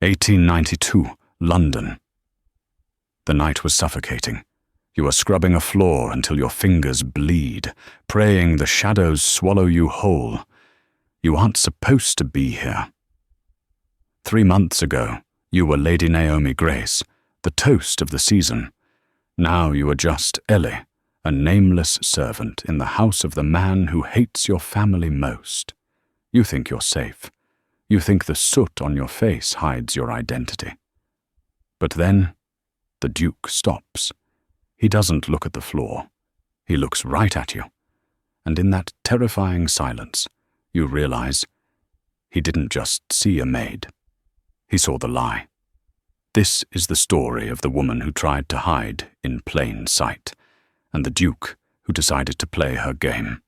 1892, London. The night was suffocating. You are scrubbing a floor until your fingers bleed, praying the shadows swallow you whole. You aren't supposed to be here. 3 months ago, you were Lady Naomi Grace, the toast of the season. Now you are just Ellie, a nameless servant in the house of the man who hates your family most. You think you're safe. You think the soot on your face hides your identity. But then, the Duke stops. He doesn't look at the floor. He looks right at you. And in that terrifying silence, you realize he didn't just see a maid. He saw the lie. This is the story of the woman who tried to hide in plain sight, and the Duke who decided to play her game.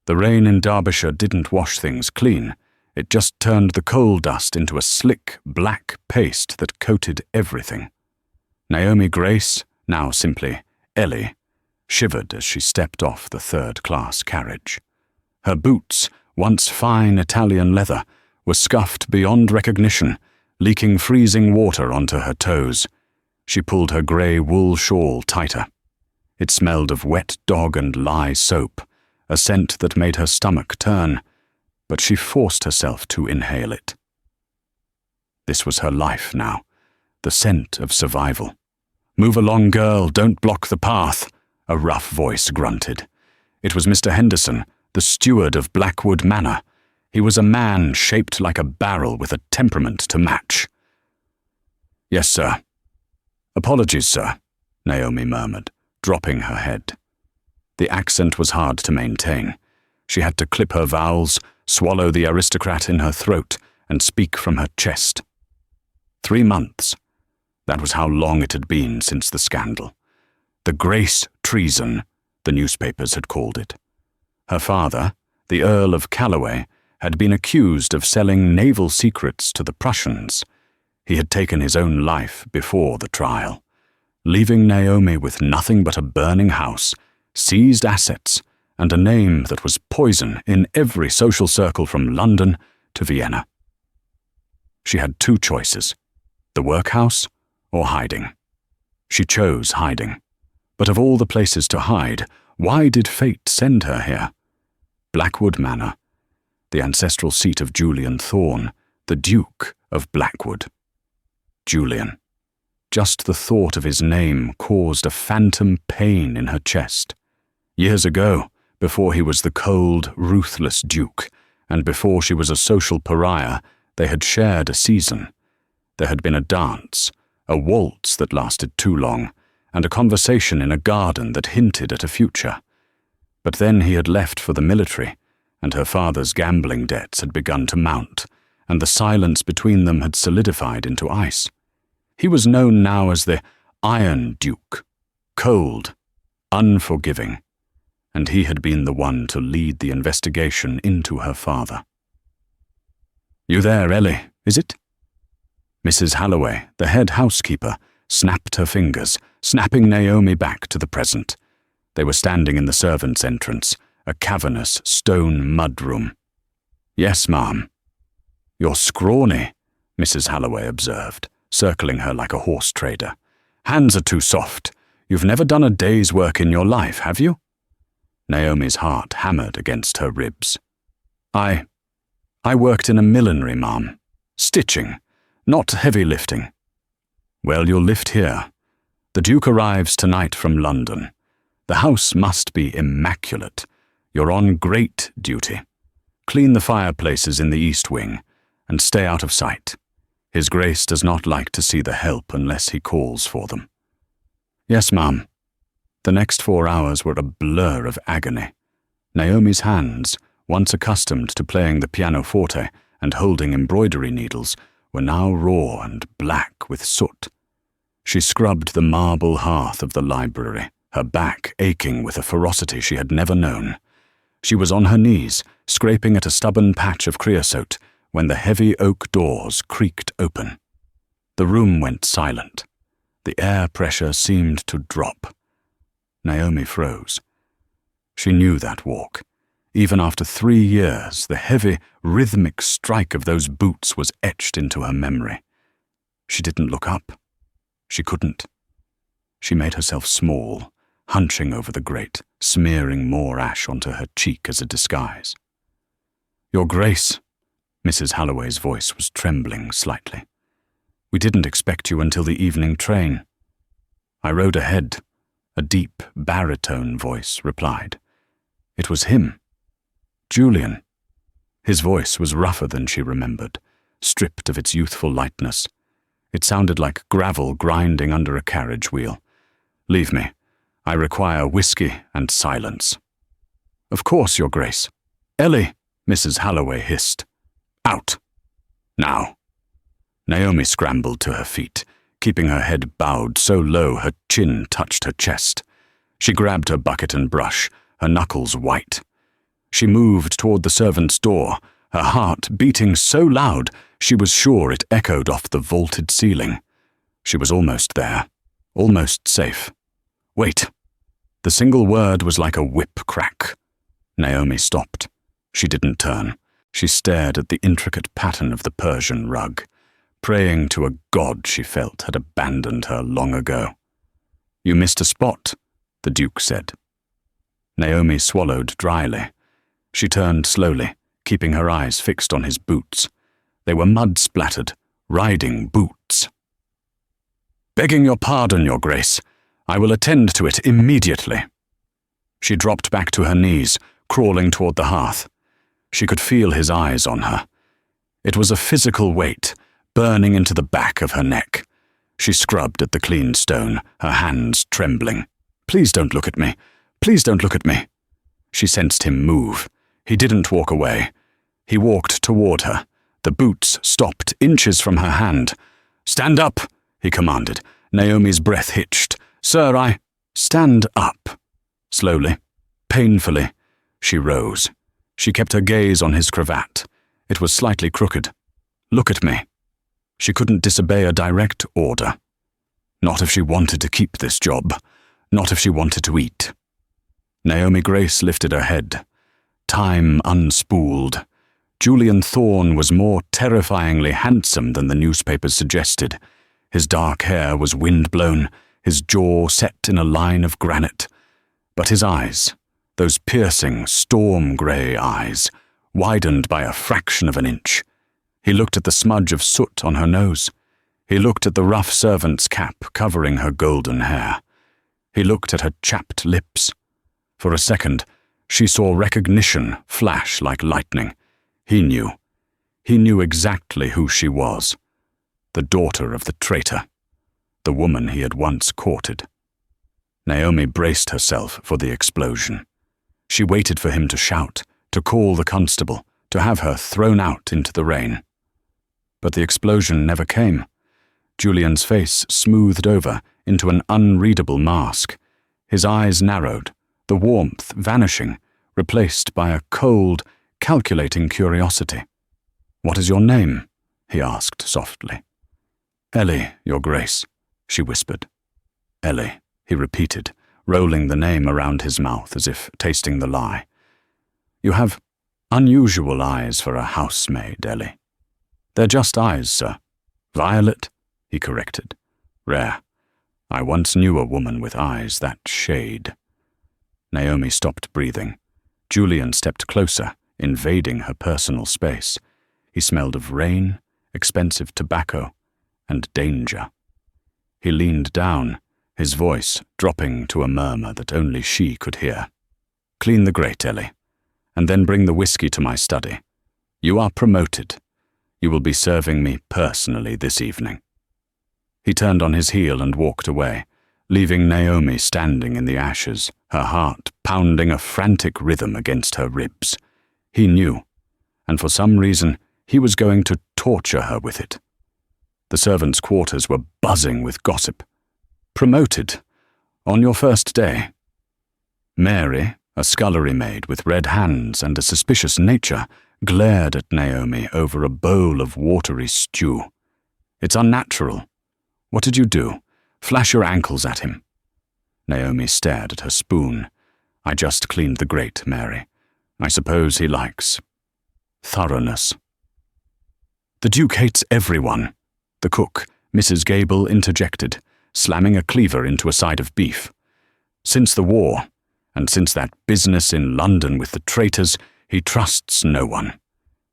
The rain in Derbyshire didn't wash things clean. It just turned the coal dust into a slick, black paste that coated everything. Naomi Grace, now simply Ellie, shivered as she stepped off the third-class carriage. Her boots, once fine Italian leather, were scuffed beyond recognition, leaking freezing water onto her toes. She pulled her grey wool shawl tighter. It smelled of wet dog and lye soap, a scent that made her stomach turn, but she forced herself to inhale it. This was her life now, the scent of survival. "Move along, girl, don't block the path," a rough voice grunted. It was Mr. Henderson, the steward of Blackwood Manor. He was a man shaped like a barrel with a temperament to match. "Yes, sir." "Apologies, sir," Naomi murmured, dropping her head. The accent was hard to maintain. She had to clip her vowels, swallow the aristocrat in her throat, and speak from her chest. 3 months. That was how long it had been since the scandal. The Grace treason, the newspapers had called it. Her father, the Earl of Callaway, had been accused of selling naval secrets to the Prussians. He had taken his own life before the trial, leaving Naomi with nothing but a burning house, seized assets, and a name that was poison in every social circle from London to Vienna. She had 2 choices, the workhouse or hiding. She chose hiding. But of all the places to hide, why did fate send her here? Blackwood Manor, the ancestral seat of Julian Thorne, the Duke of Blackwood. Julian. Just the thought of his name caused a phantom pain in her chest. Years ago, before he was the cold, ruthless Duke, and before she was a social pariah, they had shared a season. There had been a dance, a waltz that lasted too long, and a conversation in a garden that hinted at a future. But then he had left for the military, and her father's gambling debts had begun to mount, and the silence between them had solidified into ice. He was known now as the Iron Duke, cold, unforgiving, and he had been the one to lead the investigation into her father. "You there, Ellie, is it?" Mrs. Halloway, the head housekeeper, snapped her fingers, snapping Naomi back to the present. They were standing in the servants' entrance, a cavernous stone mudroom. "Yes, ma'am." "You're scrawny," Mrs. Halloway observed, circling her like a horse trader. "Hands are too soft. You've never done a day's work in your life, have you?" Naomi's heart hammered against her ribs. I worked in a millinery, ma'am. Stitching, not heavy lifting." "Well, you'll lift here. The Duke arrives tonight from London. The house must be immaculate. You're on great duty. Clean the fireplaces in the east wing, and stay out of sight. His Grace does not like to see the help unless he calls for them." "Yes, ma'am." The next 4 hours were a blur of agony. Naomi's hands, once accustomed to playing the pianoforte and holding embroidery needles, were now raw and black with soot. She scrubbed the marble hearth of the library, her back aching with a ferocity she had never known. She was on her knees, scraping at a stubborn patch of creosote, when the heavy oak doors creaked open. The room went silent. The air pressure seemed to drop. Naomi froze. She knew that walk. Even after 3 years, the heavy, rhythmic strike of those boots was etched into her memory. She didn't look up. She couldn't. She made herself small, hunching over the grate, smearing more ash onto her cheek as a disguise. "Your Grace," Mrs. Holloway's voice was trembling slightly. "We didn't expect you until the evening train." "I rode ahead," a deep, baritone voice replied. It was him. Julian. His voice was rougher than she remembered, stripped of its youthful lightness. It sounded like gravel grinding under a carriage wheel. "Leave me. I require whiskey and silence." "Of course, Your Grace." "Ellie," Mrs. Holloway hissed. "Out. Now." Naomi scrambled to her feet, keeping her head bowed so low her chin touched her chest. She grabbed her bucket and brush, her knuckles white. She moved toward the servant's door, her heart beating so loud she was sure it echoed off the vaulted ceiling. She was almost there, almost safe. "Wait." The single word was like a whip crack. Naomi stopped. She didn't turn. She stared at the intricate pattern of the Persian rug, praying to a god she felt had abandoned her long ago. "You missed a spot," the Duke said. Naomi swallowed dryly. She turned slowly, keeping her eyes fixed on his boots. They were mud-splattered, riding boots. "Begging your pardon, Your Grace. I will attend to it immediately." She dropped back to her knees, crawling toward the hearth. She could feel his eyes on her. It was a physical weight, burning into the back of her neck. She scrubbed at the clean stone, her hands trembling. "Please don't look at me. Please don't look at me." She sensed him move. He didn't walk away. He walked toward her. The boots stopped inches from her hand. "Stand up," he commanded. Naomi's breath hitched. "Sir, I—" "Stand up." Slowly, painfully, she rose. She kept her gaze on his cravat. It was slightly crooked. "Look at me." She couldn't disobey a direct order. Not if she wanted to keep this job. Not if she wanted to eat. Naomi Grace lifted her head. Time unspooled. Julian Thorne was more terrifyingly handsome than the newspapers suggested. His dark hair was wind-blown, his jaw set in a line of granite. But his eyes, those piercing, storm-grey eyes, widened by a fraction of an inch. He looked at the smudge of soot on her nose. He looked at the rough servant's cap covering her golden hair. He looked at her chapped lips. For a second, she saw recognition flash like lightning. He knew. He knew exactly who she was. The daughter of the traitor. The woman he had once courted. Naomi braced herself for the explosion. She waited for him to shout, to call the constable, to have her thrown out into the rain. But the explosion never came. Julian's face smoothed over into an unreadable mask. His eyes narrowed, the warmth vanishing, replaced by a cold, calculating curiosity. "What is your name?" he asked softly. "Ellie, Your Grace," she whispered. "Ellie," he repeated, rolling the name around his mouth as if tasting the lie. "You have unusual eyes for a housemaid, Ellie." "They're just eyes, sir." "Violet," he corrected. "Rare. I once knew a woman with eyes that shade." Naomi stopped breathing. Julian stepped closer, invading her personal space. He smelled of rain, expensive tobacco, and danger. He leaned down, his voice dropping to a murmur that only she could hear. "Clean the grate, Ellie, and then bring the whiskey to my study. You are promoted. You will be serving me personally this evening." He turned on his heel and walked away, leaving Naomi standing in the ashes, her heart pounding a frantic rhythm against her ribs. He knew, and for some reason, he was going to torture her with it. The servants' quarters were buzzing with gossip. "Promoted? On your first day?" Mary, a scullery maid with red hands and a suspicious nature, glared at Naomi over a bowl of watery stew. "It's unnatural. What did you do? Flash your ankles at him." Naomi stared at her spoon. "I just cleaned the grate, Mary. I suppose he likes thoroughness. The Duke hates everyone, the cook, Mrs. Gable, interjected, slamming a cleaver into a side of beef. Since the war, and since that business in London with the traitors, he trusts no one.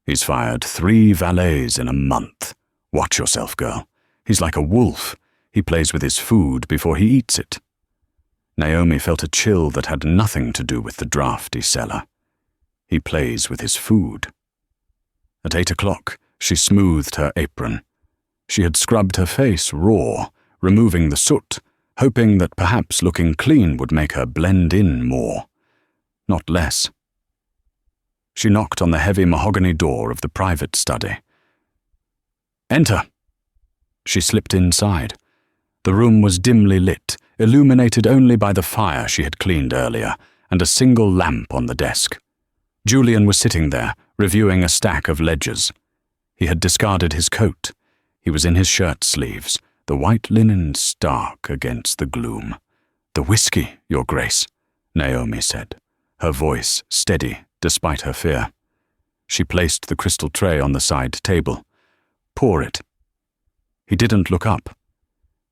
He's fired 3 valets in a month. Watch yourself, girl. He's like a wolf. He plays with his food before he eats it. Naomi felt a chill that had nothing to do with the draughty cellar. He plays with his food. At 8 o'clock, she smoothed her apron. She had scrubbed her face raw, removing the soot, hoping that perhaps looking clean would make her blend in more, not less. She knocked on the heavy mahogany door of the private study. "Enter." She slipped inside. The room was dimly lit, illuminated only by the fire she had cleaned earlier, and a single lamp on the desk. Julian was sitting there, reviewing a stack of ledgers. He had discarded his coat. He was in his shirt sleeves, the white linen stark against the gloom. "The whiskey, Your Grace," Naomi said, her voice steady despite her fear. She placed the crystal tray on the side table. "Pour it." He didn't look up.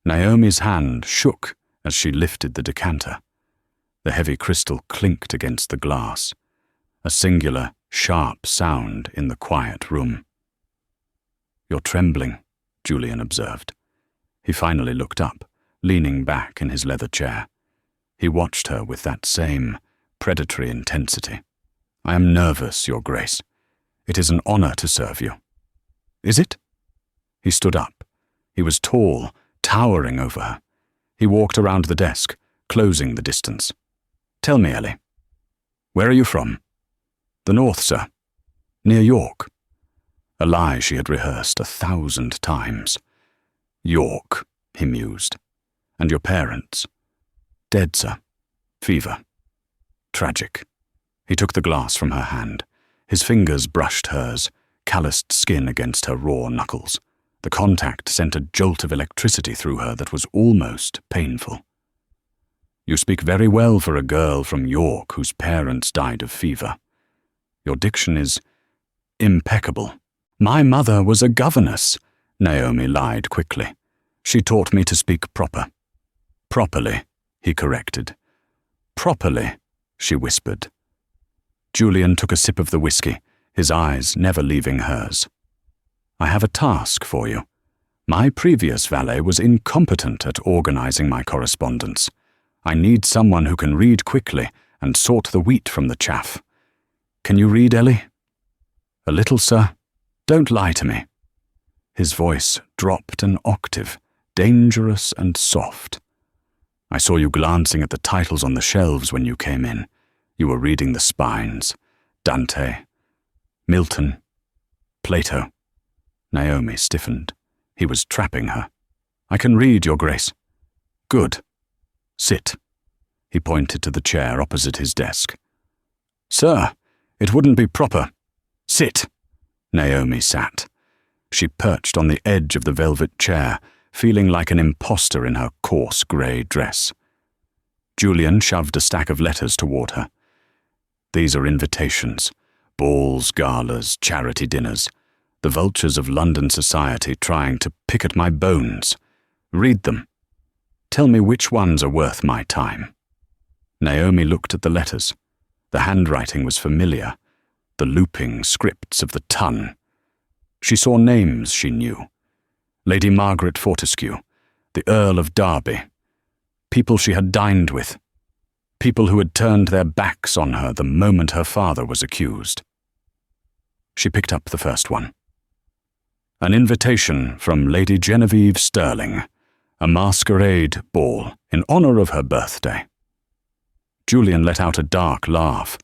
Naomi's hand shook as she lifted the decanter. The heavy crystal clinked against the glass, a singular, sharp sound in the quiet room. "You're trembling," Julian observed. He finally looked up, leaning back in his leather chair. He watched her with that same predatory intensity. "I am nervous, Your Grace. It is an honor to serve you." "Is it?" He stood up. He was tall, towering over her. He walked around the desk, closing the distance. "Tell me, Ellie. Where are you from?" "The north, sir. Near York." A lie she had rehearsed 1,000 times. "York," he mused. "And your parents?" "Dead, sir. Fever. Tragic." He took the glass from her hand. His fingers brushed hers, calloused skin against her raw knuckles. The contact sent a jolt of electricity through her that was almost painful. "You speak very well for a girl from York whose parents died of fever. Your diction is impeccable." "My mother was a governess," Naomi lied quickly. "She taught me to speak proper." "Properly," he corrected. "Properly," she whispered. Julian took a sip of the whiskey, his eyes never leaving hers. "I have a task for you. My previous valet was incompetent at organizing my correspondence. I need someone who can read quickly and sort the wheat from the chaff. Can you read, Ellie?" "A little, sir. Don't lie to me." His voice dropped an octave, dangerous and soft. "I saw you glancing at the titles on the shelves when you came in. You were reading the spines. Dante, Milton, Plato." Naomi stiffened. He was trapping her. "I can read, Your Grace." "Good. Sit." He pointed to the chair opposite his desk. "Sir, it wouldn't be proper." "Sit." Naomi sat. She perched on the edge of the velvet chair, feeling like an imposter in her coarse grey dress. Julian shoved a stack of letters toward her. "These are invitations. Balls, galas, charity dinners. The vultures of London society trying to pick at my bones. Read them. Tell me which ones are worth my time." Naomi looked at the letters. The handwriting was familiar, the looping scripts of the ton. She saw names she knew. Lady Margaret Fortescue, the Earl of Derby, people she had dined with, people who had turned their backs on her the moment her father was accused. She picked up the first one. "An invitation from Lady Genevieve Sterling, a masquerade ball in honor of her birthday." Julian let out a dark laugh.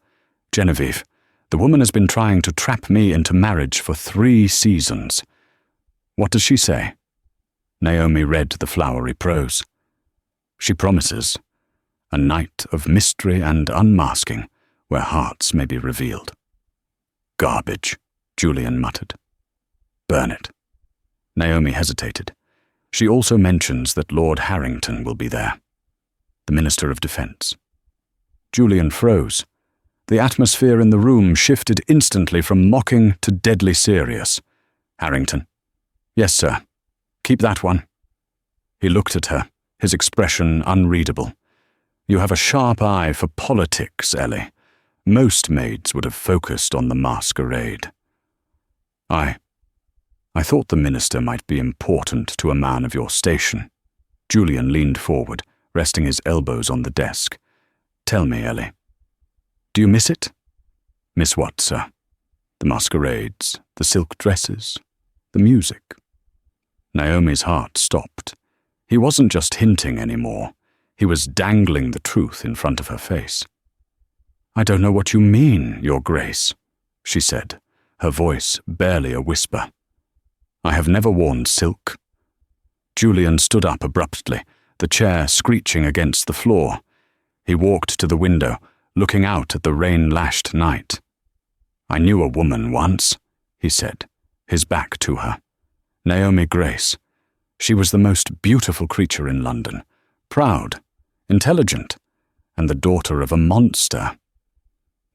"Genevieve, the woman has been trying to trap me into marriage for 3 seasons. What does she say?" Naomi read the flowery prose. "She promises a night of mystery and unmasking where hearts may be revealed." "Garbage," Julian muttered. "Burn it." Naomi hesitated. "She also mentions that Lord Harrington will be there, the Minister of Defence." Julian froze. The atmosphere in the room shifted instantly from mocking to deadly serious. Harrington. Yes, sir. Keep that one. He looked at her, his expression unreadable. You have a sharp eye for politics, Ellie. Most maids would have focused on the masquerade. I thought the minister might be important to a man of your station. Julian leaned forward, resting his elbows on the desk. Tell me, Ellie. Do you miss it? Miss what, sir? The masquerades, the silk dresses, the music. Naomi's heart stopped. He wasn't just hinting anymore. He was dangling the truth in front of her face. I don't know what you mean, Your Grace, she said, her voice barely a whisper. I have never worn silk. Julian stood up abruptly, the chair screeching against the floor. He walked to the window, looking out at the rain-lashed night. I knew a woman once, he said, his back to her. Naomi Grace. She was the most beautiful creature in London, proud, intelligent, and the daughter of a monster.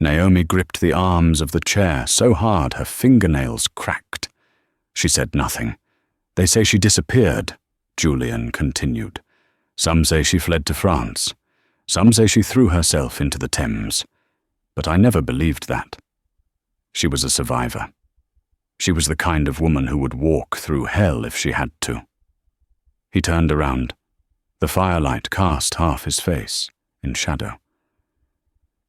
Naomi gripped the arms of the chair so hard her fingernails cracked. She said nothing. They say she disappeared, Julian continued. Some say she fled to France. Some say she threw herself into the Thames. But I never believed that. She was a survivor. She was the kind of woman who would walk through hell if she had to. He turned around. The firelight cast half his face, in shadow.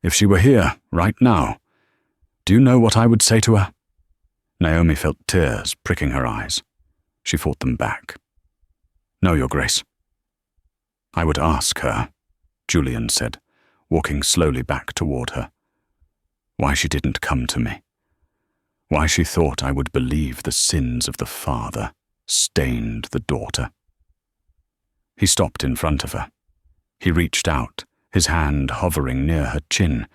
If she were here, right now, do you know what I would say to her? Naomi felt tears pricking her eyes. She fought them back. No, Your Grace. I would ask her, Julian said, walking slowly back toward her. Why she didn't come to me. Why she thought I would believe the sins of the father stained the daughter. He stopped in front of her. He reached out, his hand hovering near her chin,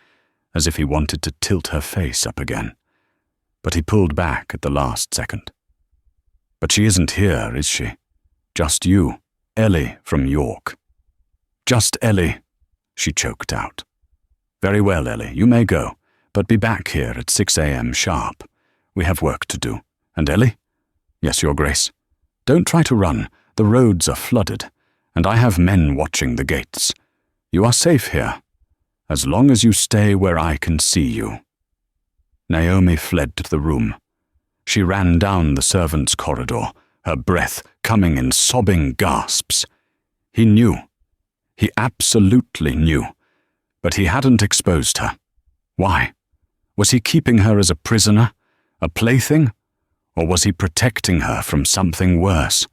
as if he wanted to tilt her face up again. But he pulled back at the last second. But she isn't here, is she? Just you, Ellie from York. Just Ellie, she choked out. Very well, Ellie, you may go, but be back here at 6 a.m. sharp. We have work to do. And Ellie? Yes, Your Grace. Don't try to run. The roads are flooded, and I have men watching the gates. You are safe here, as long as you stay where I can see you. Naomi fled to the room. She ran down the servants' corridor, her breath coming in sobbing gasps. He knew. He absolutely knew. But he hadn't exposed her. Why? Was he keeping her as a prisoner, a plaything? Or was he protecting her from something worse?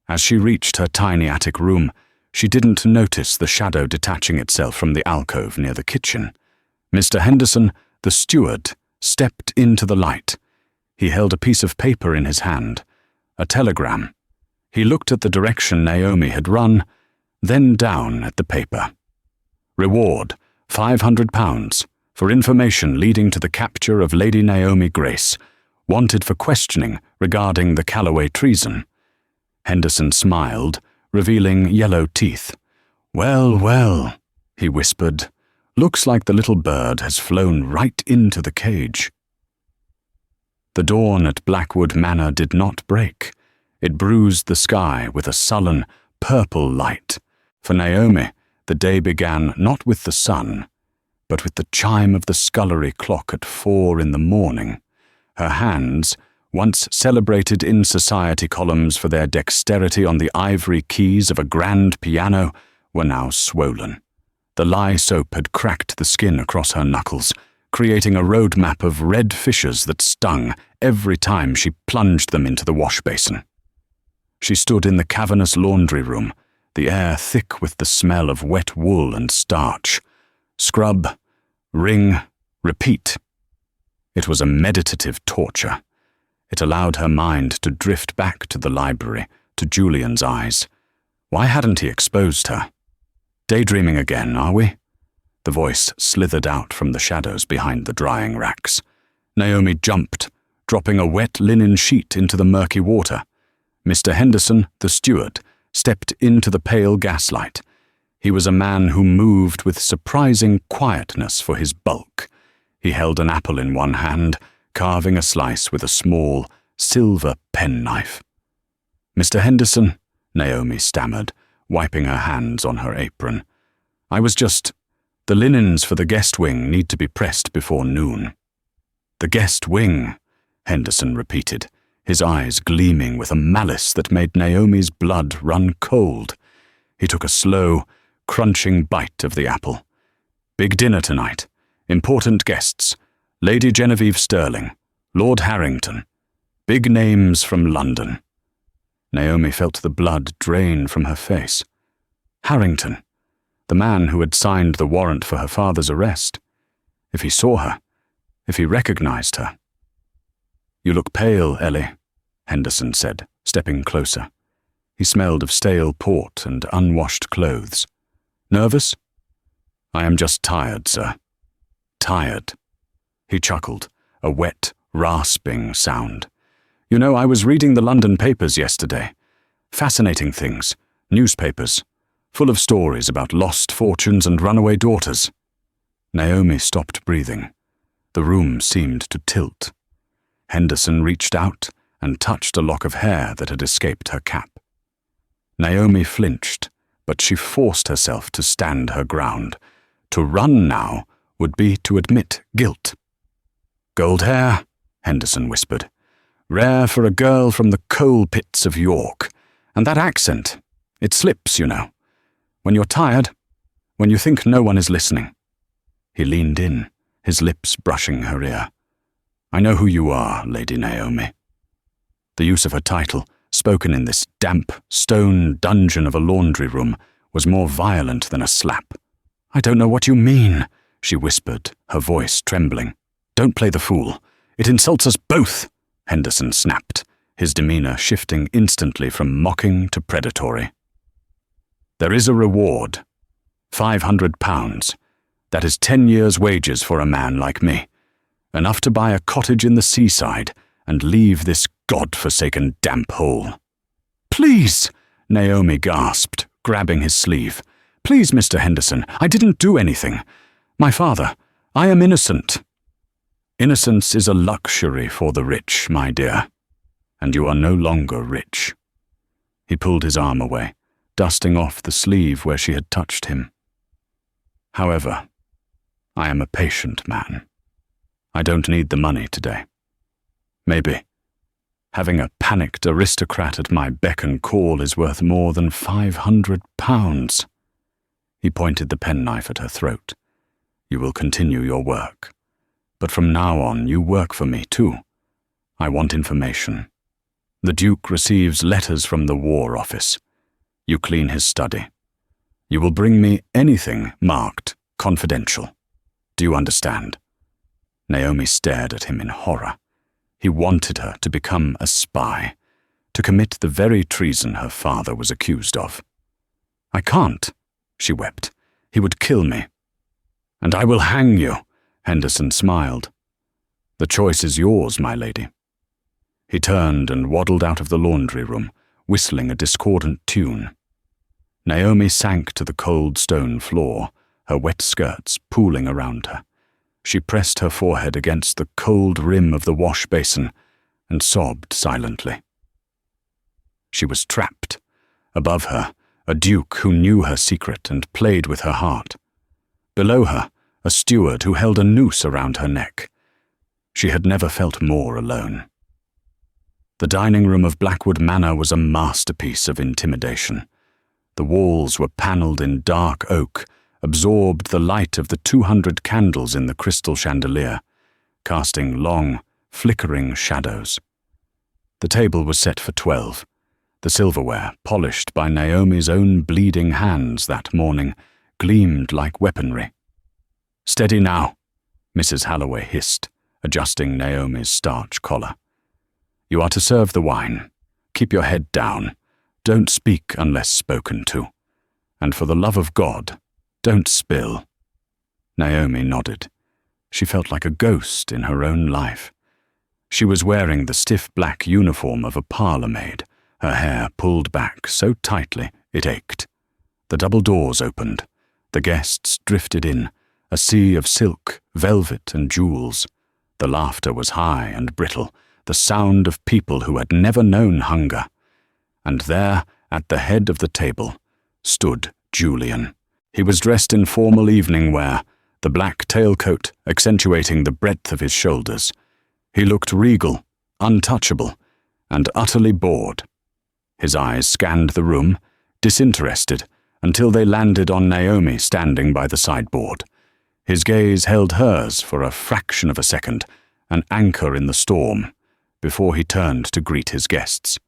As she reached her tiny attic room, she didn't notice the shadow detaching itself from the alcove near the kitchen. Mr. Henderson, the steward, stepped into the light. He held a piece of paper in his hand, a telegram. He looked at the direction Naomi had run, then down at the paper. Reward, £500, for information leading to the capture of Lady Naomi Grace, wanted for questioning regarding the Calloway treason. Henderson smiled, revealing yellow teeth. Well, well, he whispered. Looks like the little bird has flown right into the cage. The dawn at Blackwood Manor did not break. It bruised the sky with a sullen, purple light. For Naomi, the day began not with the sun, but with the chime of the scullery clock at 4 in the morning. Her hands, once celebrated in society columns for their dexterity on the ivory keys of a grand piano, were now swollen. The lye soap had cracked the skin across her knuckles, creating a road map of red fissures that stung every time she plunged them into the wash basin. She stood in the cavernous laundry room, the air thick with the smell of wet wool and starch. Scrub, wring, repeat. It was a meditative torture. It allowed her mind to drift back to the library, to Julian's eyes. Why hadn't he exposed her? Daydreaming again, are we? The voice slithered out from the shadows behind the drying racks. Naomi jumped, dropping a wet linen sheet into the murky water. Mr. Henderson, the steward, stepped into the pale gaslight. He was a man who moved with surprising quietness for his bulk. He held an apple in one hand, carving a slice with a small, silver penknife. "Mr. Henderson," Naomi stammered, wiping her hands on her apron. The linens for the guest wing need to be pressed before noon." "The guest wing," Henderson repeated, his eyes gleaming with a malice that made Naomi's blood run cold. He took a slow, crunching bite of the apple. "Big dinner tonight. Important guests. Lady Genevieve Sterling, Lord Harrington. Big names from London." Naomi felt the blood drain from her face. Harrington, the man who had signed the warrant for her father's arrest. If he saw her, if he recognized her. "You look pale, Ellie," Henderson said, stepping closer. He smelled of stale port and unwashed clothes. "Nervous?" "I am just tired, sir." "Tired." He chuckled, a wet, rasping sound. "You know, I was reading the London papers yesterday. Fascinating things, newspapers, full of stories about lost fortunes and runaway daughters." Naomi stopped breathing. The room seemed to tilt. Henderson reached out and touched a lock of hair that had escaped her cap. Naomi flinched, but she forced herself to stand her ground. To run now would be to admit guilt. "Gold hair," Henderson whispered. "Rare for a girl from the coal pits of York. And that accent, it slips, you know. When you're tired, when you think no one is listening." He leaned in, his lips brushing her ear. "I know who you are, Lady Naomi." The use of her title, spoken in this damp, stone dungeon of a laundry room, was more violent than a slap. "I don't know what you mean," she whispered, her voice trembling. "Don't play the fool. It insults us both," Henderson snapped, his demeanor shifting instantly from mocking to predatory. "There is a reward. £500. That is 10 years' wages for a man like me. Enough to buy a cottage in the seaside and leave this God-forsaken damp hole." "Please," Naomi gasped, grabbing his sleeve. "Please, Mr. Henderson, I didn't do anything. My father, I am innocent." "Innocence is a luxury for the rich, my dear. And you are no longer rich." He pulled his arm away, dusting off the sleeve where she had touched him. "However, I am a patient man. I don't need the money today. Maybe having a panicked aristocrat at my beck and call is worth more than £500. He pointed the penknife at her throat. "You will continue your work. But from now on, you work for me too. I want information. The Duke receives letters from the War Office. You clean his study. You will bring me anything marked confidential. Do you understand?" Naomi stared at him in horror. He wanted her to become a spy, to commit the very treason her father was accused of. "I can't," she wept. "He would kill me." "And I will hang you," Henderson smiled. "The choice is yours, my lady." He turned and waddled out of the laundry room, whistling a discordant tune. Naomi sank to the cold stone floor, her wet skirts pooling around her. She pressed her forehead against the cold rim of the wash basin and sobbed silently. She was trapped. Above her, a duke who knew her secret and played with her heart. Below her, a steward who held a noose around her neck. She had never felt more alone. The dining room of Blackwood Manor was a masterpiece of intimidation. The walls were panelled in dark oak, absorbed the light of the 200 candles in the crystal chandelier, casting long, flickering shadows. The table was set for 12, the silverware, polished by Naomi's own bleeding hands that morning, gleamed like weaponry. "Steady now," Mrs. Halloway hissed, adjusting Naomi's starch collar. "You are to serve the wine. Keep your head down. Don't speak unless spoken to. And for the love of God, don't spill." Naomi nodded. She felt like a ghost in her own life. She was wearing the stiff black uniform of a parlour maid, her hair pulled back so tightly it ached. The double doors opened. The guests drifted in, a sea of silk, velvet, and jewels. The laughter was high and brittle, the sound of people who had never known hunger. And there, at the head of the table, stood Julian. He was dressed in formal evening wear, the black tailcoat accentuating the breadth of his shoulders. He looked regal, untouchable, and utterly bored. His eyes scanned the room, disinterested, until they landed on Naomi standing by the sideboard. His gaze held hers for a fraction of a second, an anchor in the storm, before he turned to greet his guests.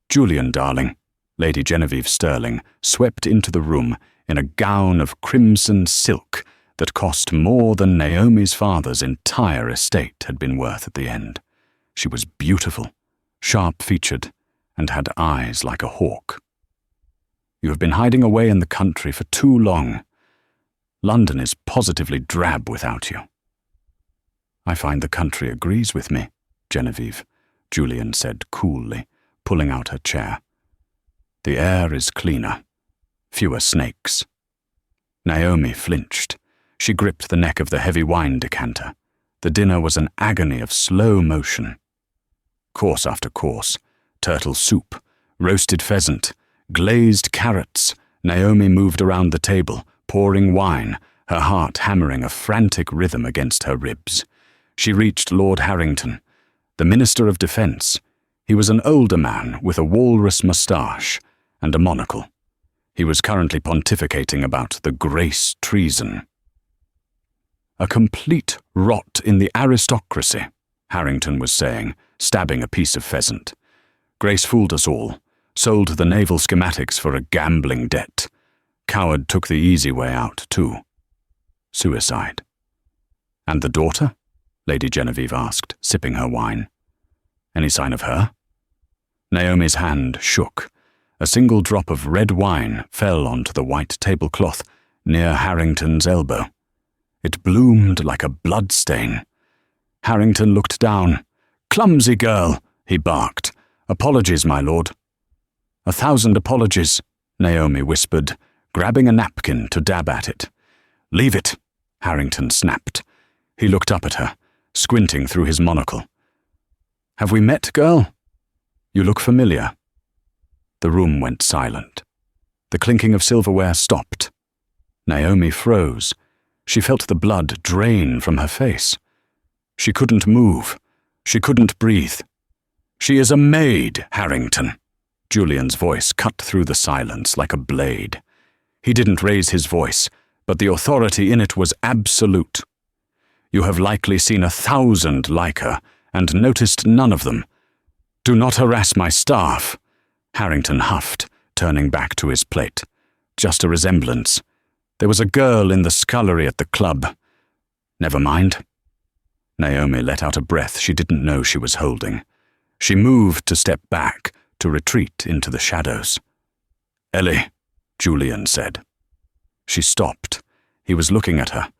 "Julian, darling," Lady Genevieve Sterling swept into the room in a gown of crimson silk that cost more than Naomi's father's entire estate had been worth at the end. She was beautiful, sharp-featured, and had eyes like a hawk. "You have been hiding away in the country for too long. London is positively drab without you." "I find the country agrees with me, Genevieve," Julian said coolly, pulling out her chair. "The air is cleaner. Fewer snakes." Naomi flinched. She gripped the neck of the heavy wine decanter. The dinner was an agony of slow motion. Course after course, turtle soup, roasted pheasant, glazed carrots. Naomi moved around the table, pouring wine, her heart hammering a frantic rhythm against her ribs. She reached Lord Harrington, the Minister of Defence. He was an older man with a walrus moustache and a monocle. He was currently pontificating about the Grace treason. "A complete rot in the aristocracy," Harrington was saying, stabbing a piece of pheasant. "Grace fooled us all, sold the naval schematics for a gambling debt. Coward took the easy way out, too. Suicide." "And the daughter?" Lady Genevieve asked, sipping her wine. "Any sign of her?" Naomi's hand shook. A single drop of red wine fell onto the white tablecloth near Harrington's elbow. It bloomed like a bloodstain. Harrington looked down. "Clumsy girl," he barked. "Apologies, my lord." "1,000 apologies," Naomi whispered, grabbing a napkin to dab at it. "Leave it," Harrington snapped. He looked up at her, squinting through his monocle. "Have we met, girl? You look familiar." The room went silent. The clinking of silverware stopped. Naomi froze. She felt the blood drain from her face. She couldn't move. She couldn't breathe. "She is a maid, Harrington." Julian's voice cut through the silence like a blade. He didn't raise his voice, but the authority in it was absolute. "You have likely seen 1,000 like her, and noticed none of them. Do not harass my staff." Harrington huffed, turning back to his plate. "Just a resemblance. There was a girl in the scullery at the club. Never mind." Naomi let out a breath she didn't know she was holding. She moved to step back, to retreat into the shadows. "Ellie," Julian said. She stopped. He was looking at her.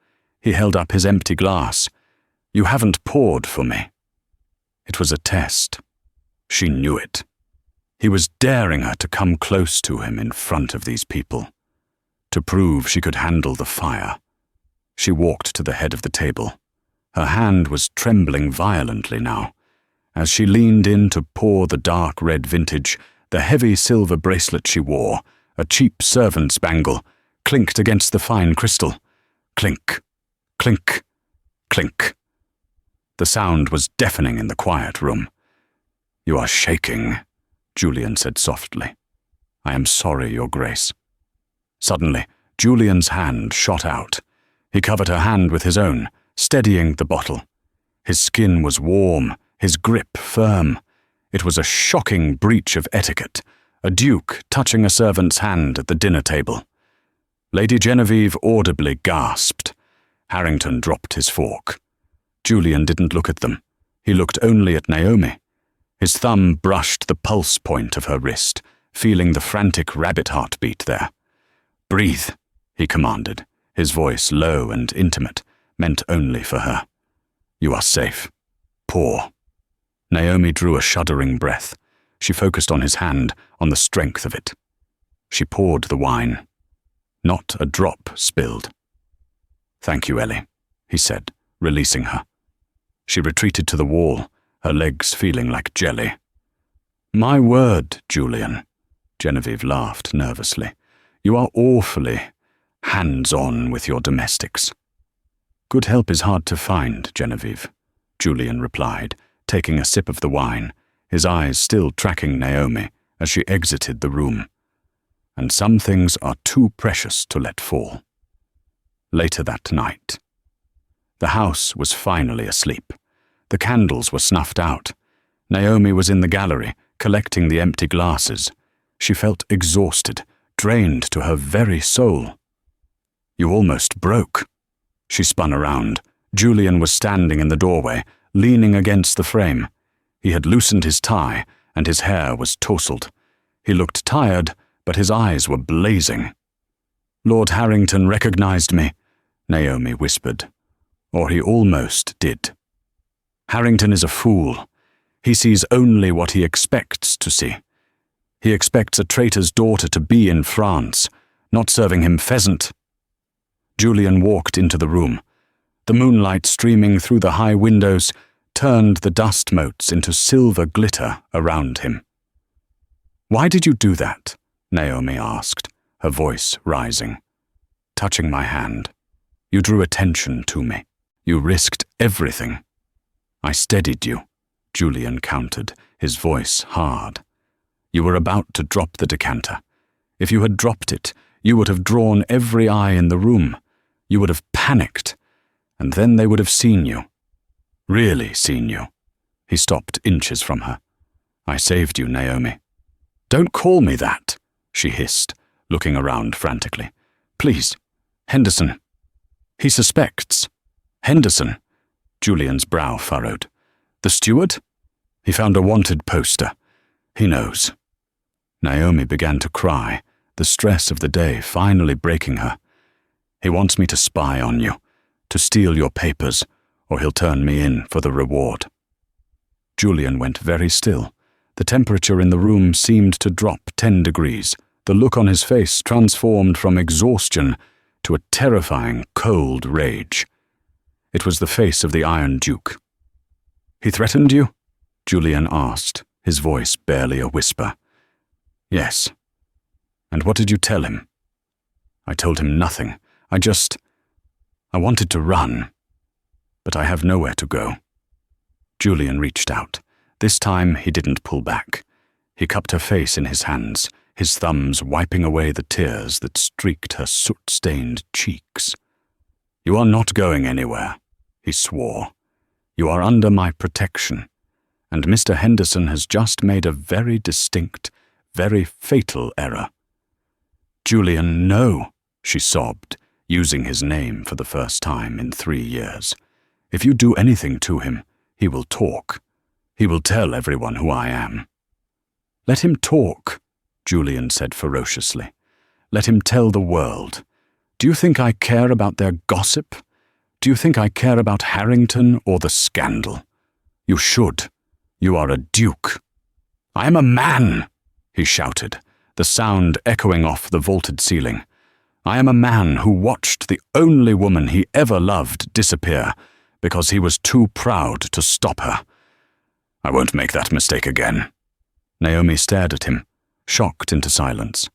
He held up his empty glass. "You haven't poured for me." It was a test. She knew it. He was daring her to come close to him in front of these people, to prove she could handle the fire. She walked to the head of the table. Her hand was trembling violently now. As she leaned in to pour the dark red vintage, the heavy silver bracelet she wore, a cheap servant's bangle, clinked against the fine crystal. Clink, clink, clink. The sound was deafening in the quiet room. "You are shaking," Julian said softly. "I am sorry, Your Grace." Suddenly, Julian's hand shot out. He covered her hand with his own, steadying the bottle. His skin was warm, his grip firm. It was a shocking breach of etiquette, a duke touching a servant's hand at the dinner table. Lady Genevieve audibly gasped. Harrington dropped his fork. Julian didn't look at them. He looked only at Naomi. His thumb brushed the pulse point of her wrist, feeling the frantic rabbit heartbeat there. "Breathe," he commanded, his voice low and intimate, meant only for her. "You are safe. Pour." Naomi drew a shuddering breath. She focused on his hand, on the strength of it. She poured the wine. Not a drop spilled. "Thank you, Ellie," he said, releasing her. She retreated to the wall, her legs feeling like jelly. "My word, Julian," Genevieve laughed nervously. "You are awfully hands-on with your domestics." "Good help is hard to find, Genevieve," Julian replied, taking a sip of the wine, his eyes still tracking Naomi as she exited the room. "And some things are too precious to let fall." Later that night. The house was finally asleep. The candles were snuffed out. Naomi was in the gallery, collecting the empty glasses. She felt exhausted, drained to her very soul. "You almost broke." She spun around. Julian was standing in the doorway, leaning against the frame. He had loosened his tie, and his hair was tousled. He looked tired, but his eyes were blazing. "Lord Harrington recognized me," Naomi whispered. "Or he almost did. Harrington is a fool. He sees only what he expects to see. He expects a traitor's daughter to be in France, not serving him pheasant." Julian walked into the room. The moonlight streaming through the high windows turned the dust motes into silver glitter around him. "Why did you do that?" Naomi asked, her voice rising. "Touching my hand. You drew attention to me. You risked everything." "I steadied you," Julian countered, his voice hard. "You were about to drop the decanter. If you had dropped it, you would have drawn every eye in the room. You would have panicked, and then they would have seen you. Really seen you." He stopped inches from her. "I saved you, Naomi." "Don't call me that," she hissed, looking around frantically. "Please, Henderson." "He suspects." "Henderson?" Julian's brow furrowed. "The steward? He found a wanted poster. He knows." Naomi began to cry, the stress of the day finally breaking her. "He wants me to spy on you, to steal your papers, or he'll turn me in for the reward." Julian went very still. The temperature in the room seemed to drop 10 degrees. The look on his face transformed from exhaustion to a terrifying, cold rage. It was the face of the Iron Duke. "He threatened you?" Julian asked, his voice barely a whisper. "Yes." "And what did you tell him?" "I told him nothing. I wanted to run, but I have nowhere to go." Julian reached out. This time he didn't pull back. He cupped her face in his hands, his thumbs wiping away the tears that streaked her soot-stained cheeks. "You are not going anywhere," he swore. "You are under my protection, and Mr. Henderson has just made a very distinct, very fatal error." "Julian, no," she sobbed, using his name for the first time in 3 years. "If you do anything to him, he will talk. He will tell everyone who I am." "Let him talk," Julian said ferociously. "Let him tell the world. Do you think I care about their gossip? Do you think I care about Harrington or the scandal? You should. You are a duke." "I am a man," he shouted, the sound echoing off the vaulted ceiling. "I am a man who watched the only woman he ever loved disappear because he was too proud to stop her. I won't make that mistake again." Naomi stared at him, shocked into silence.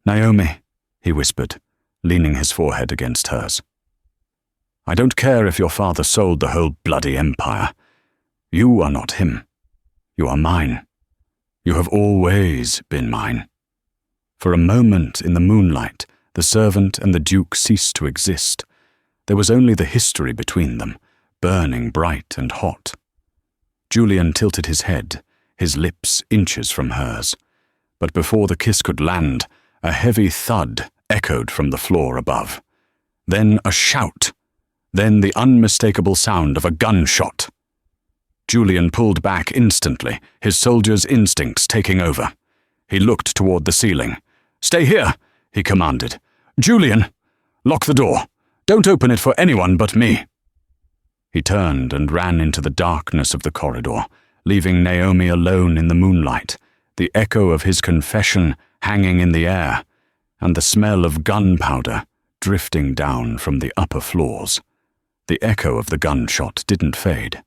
"Naomi," he whispered, leaning his forehead against hers. "I don't care if your father sold the whole bloody empire. You are not him. You are mine. You have always been mine." For a moment in the moonlight, the servant and the Duke ceased to exist. There was only the history between them, burning bright and hot. Julian tilted his head, his lips inches from hers. But before the kiss could land, a heavy thud echoed from the floor above. Then a shout. Then the unmistakable sound of a gunshot. Julian pulled back instantly, his soldier's instincts taking over. He looked toward the ceiling. "Stay here," he commanded. "Julian, lock the door. Don't open it for anyone but me." He turned and ran into the darkness of the corridor, leaving Naomi alone in the moonlight, the echo of his confession hanging in the air, and the smell of gunpowder drifting down from the upper floors. The echo of the gunshot didn't fade.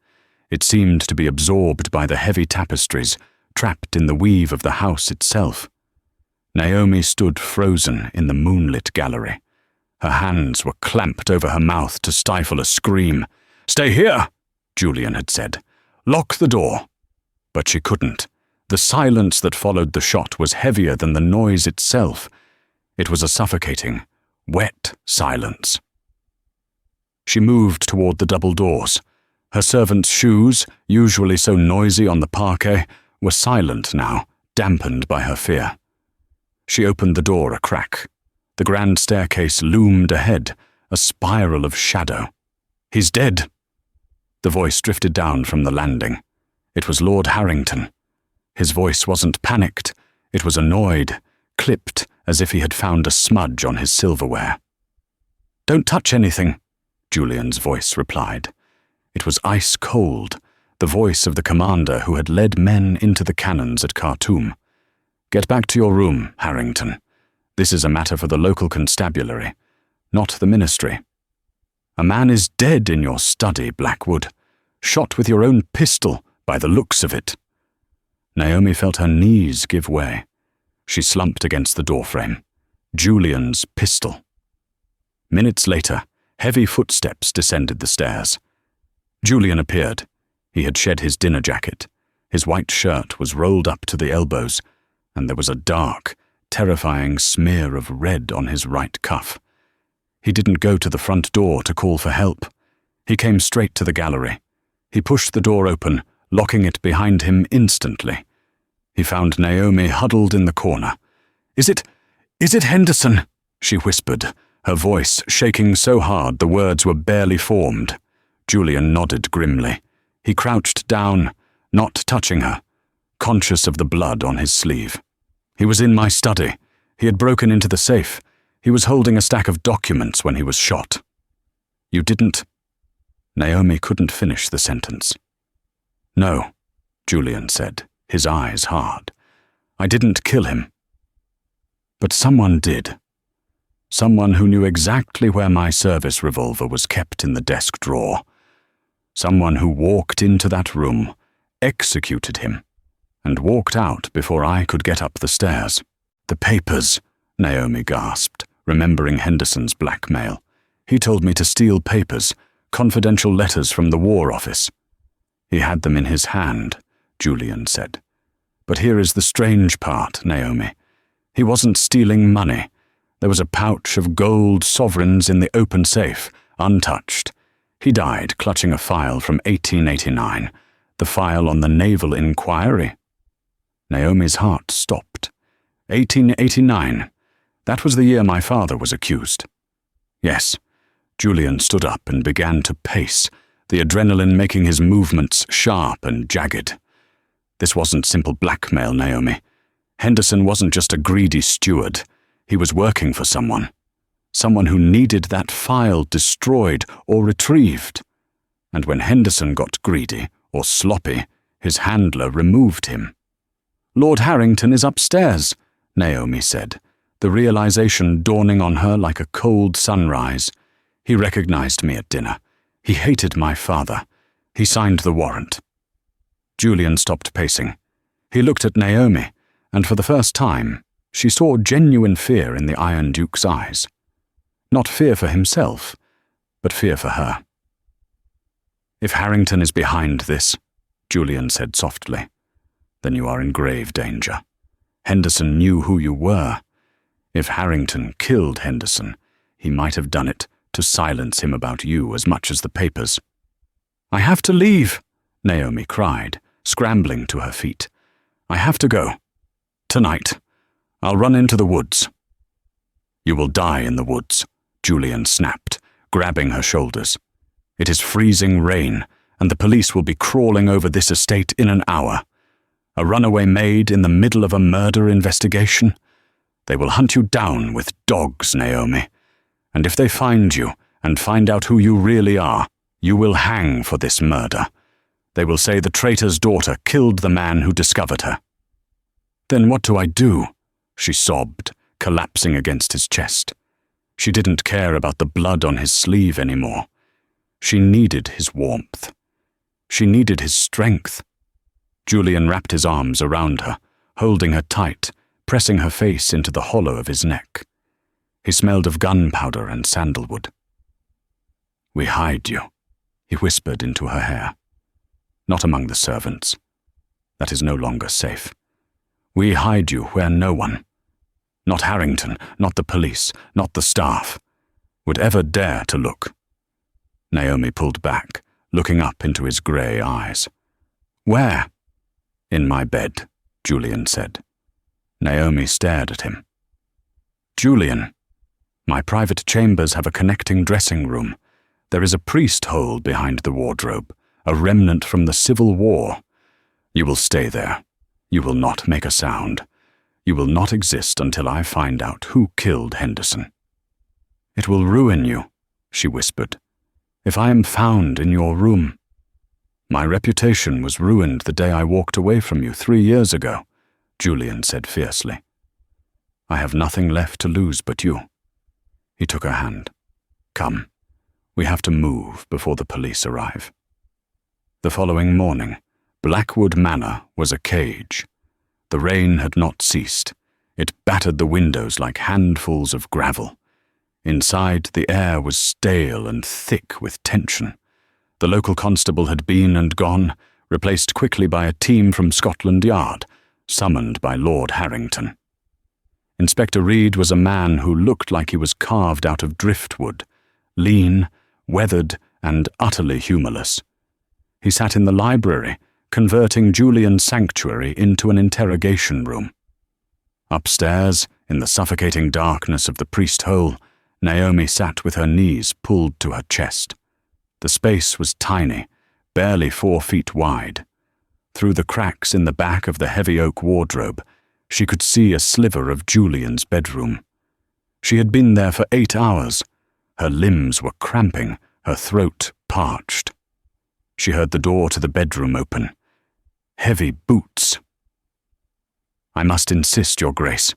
It seemed to be absorbed by the heavy tapestries, trapped in the weave of the house itself. Naomi stood frozen in the moonlit gallery. Her hands were clamped over her mouth to stifle a scream. "Stay here," Julian had said. "Lock the door." But she couldn't. The silence that followed the shot was heavier than the noise itself. It was a suffocating, wet silence. She moved toward the double doors. Her servant's shoes, usually so noisy on the parquet, were silent now, dampened by her fear. She opened the door a crack. The grand staircase loomed ahead, a spiral of shadow. "He's dead." The voice drifted down from the landing. It was Lord Harrington. His voice wasn't panicked. It was annoyed, clipped as if he had found a smudge on his silverware. "Don't touch anything," Julian's voice replied. It was ice cold, the voice of the commander who had led men into the cannons at Khartoum. "Get back to your room, Harrington. This is a matter for the local constabulary, not the ministry. A man is dead in your study, Blackwood, shot with your own pistol by the looks of it." Naomi felt her knees give way. She slumped against the doorframe. Julian's pistol. Minutes later, heavy footsteps descended the stairs. Julian appeared. He had shed his dinner jacket. His white shirt was rolled up to the elbows, and there was a dark, terrifying smear of red on his right cuff. He didn't go to the front door to call for help. He came straight to the gallery. He pushed the door open, locking it behind him instantly. He found Naomi huddled in the corner. Is it Henderson?" she whispered, her voice shaking so hard the words were barely formed. Julian nodded grimly. He crouched down, not touching her, conscious of the blood on his sleeve. "He was in my study. He had broken into the safe. He was holding a stack of documents when he was shot." "You didn't—" Naomi couldn't finish the sentence. "No," Julian said, his eyes hard. "I didn't kill him. But someone did. Someone who knew exactly where my service revolver was kept in the desk drawer. Someone who walked into that room, executed him, and walked out before I could get up the stairs." "The papers," Naomi gasped, remembering Henderson's blackmail. "He told me to steal papers, confidential letters from the War Office." "He had them in his hand," Julian said. "But here is the strange part, Naomi. He wasn't stealing money. There was a pouch of gold sovereigns in the open safe, untouched. He died clutching a file from 1889, the file on the Naval Inquiry." Naomi's heart stopped. 1889. That was the year my father was accused. "Yes." Julian stood up and began to pace, the adrenaline making his movements sharp and jagged. This wasn't simple blackmail, Naomi. Henderson wasn't just a greedy steward. He was working for someone. Someone who needed that file destroyed or retrieved. And when Henderson got greedy or sloppy, his handler removed him. "Lord Harrington is upstairs," Naomi said, the realization dawning on her like a cold sunrise. "He recognized me at dinner. He hated my father. He signed the warrant." Julian stopped pacing. He looked at Naomi, and for the first time, she saw genuine fear in the Iron Duke's eyes. Not fear for himself, but fear for her. "If Harrington is behind this," Julian said softly, "then you are in grave danger. Henderson knew who you were. If Harrington killed Henderson, he might have done it to silence him about you as much as the papers." "I have to leave," Naomi cried, scrambling to her feet. "I have to go. Tonight. I'll run into the woods." "You will die in the woods," Julian snapped, grabbing her shoulders. "It is freezing rain, and the police will be crawling over this estate in an hour. A runaway maid in the middle of a murder investigation? They will hunt you down with dogs, Naomi. And if they find you and find out who you really are, you will hang for this murder. They will say the traitor's daughter killed the man who discovered her." "Then what do I do?" she sobbed, collapsing against his chest. She didn't care about the blood on his sleeve anymore. She needed his warmth. She needed his strength. Julian wrapped his arms around her, holding her tight, pressing her face into the hollow of his neck. He smelled of gunpowder and sandalwood. "We hide you," he whispered into her hair. "Not among the servants. That is no longer safe. We hide you where no one, not Harrington, not the police, not the staff, would ever dare to look." Naomi pulled back, looking up into his grey eyes. "Where?" "In my bed," Julian said. Naomi stared at him. "Julian, my private chambers have a connecting dressing room. There is a priest hole behind the wardrobe, a remnant from the Civil War. You will stay there. You will not make a sound. You will not exist until I find out who killed Henderson." "It will ruin you," she whispered, "if I am found in your room. My reputation was ruined the day I walked away from you 3 years ago," Julian said fiercely. "I have nothing left to lose but you." He took her hand. "Come, we have to move before the police arrive." The following morning, Blackwood Manor was a cage. The rain had not ceased. It battered the windows like handfuls of gravel. Inside, the air was stale and thick with tension. The local constable had been and gone, replaced quickly by a team from Scotland Yard, summoned by Lord Harrington. Inspector Reed was a man who looked like he was carved out of driftwood, lean, weathered, and utterly humorless. He sat in the library, converting Julian's sanctuary into an interrogation room. Upstairs, in the suffocating darkness of the priest hole, Naomi sat with her knees pulled to her chest. The space was tiny, barely 4 feet wide. Through the cracks in the back of the heavy oak wardrobe, she could see a sliver of Julian's bedroom. She had been there for 8 hours. Her limbs were cramping, her throat parched. She heard the door to the bedroom open. Heavy boots. "I must insist, Your Grace."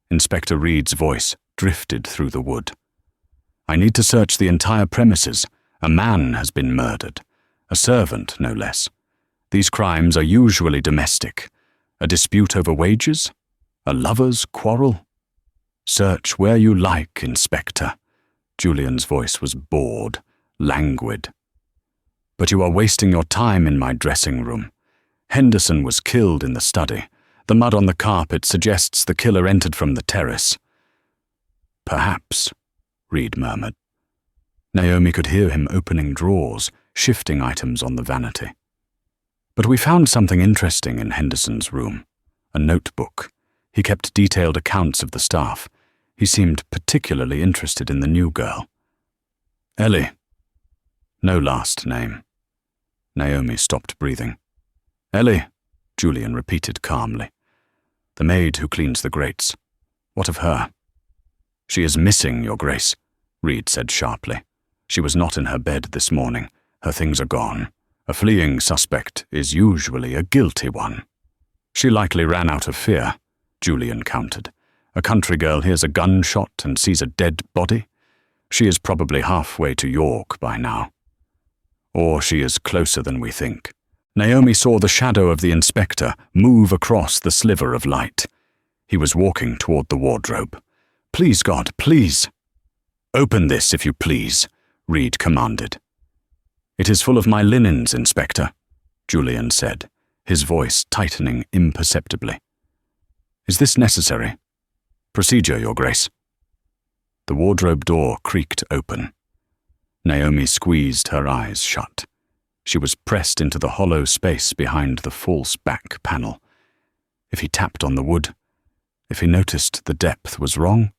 Inspector Reed's voice drifted through the wood. "I need to search the entire premises. A man has been murdered. A servant, no less. These crimes are usually domestic. A dispute over wages? A lover's quarrel? Search where you like, Inspector." Julian's voice was bored, languid. "But you are wasting your time in my dressing room. Henderson was killed in the study. The mud on the carpet suggests the killer entered from the terrace." "Perhaps," Reed murmured. Naomi could hear him opening drawers, shifting items on the vanity. "But we found something interesting in Henderson's room. A notebook. He kept detailed accounts of the staff. He seemed particularly interested in the new girl." "Ellie." No last name. Naomi stopped breathing. "Ellie," Julian repeated calmly. "The maid who cleans the grates. What of her?" "She is missing, Your Grace," Reed said sharply. "She was not in her bed this morning. Her things are gone. A fleeing suspect is usually a guilty one." "She likely ran out of fear," Julian countered. "A country girl hears a gunshot and sees a dead body. She is probably halfway to York by now. Or she is closer than we think." Naomi saw the shadow of the inspector move across the sliver of light. He was walking toward the wardrobe. "Please, God, please." "Open this, if you please," Reed commanded. "It is full of my linens, Inspector," Julian said, his voice tightening imperceptibly. "Is this necessary?" "Procedure, Your Grace." The wardrobe door creaked open. Naomi squeezed her eyes shut. She was pressed into the hollow space behind the false back panel. If he tapped on the wood, if he noticed the depth was wrong?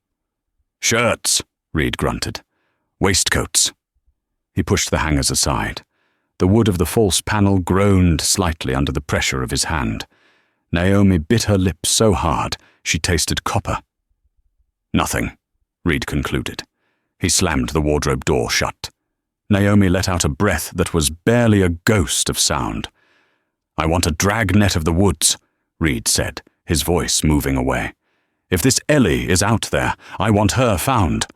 "Shirts," Reed grunted. "Waistcoats." He pushed the hangers aside. The wood of the false panel groaned slightly under the pressure of his hand. Naomi bit her lips so hard she tasted copper. "Nothing," Reed concluded. He slammed the wardrobe door shut. Naomi let out a breath that was barely a ghost of sound. "I want a dragnet of the woods," Reed said, his voice moving away. If this Ellie is out there, I want her found.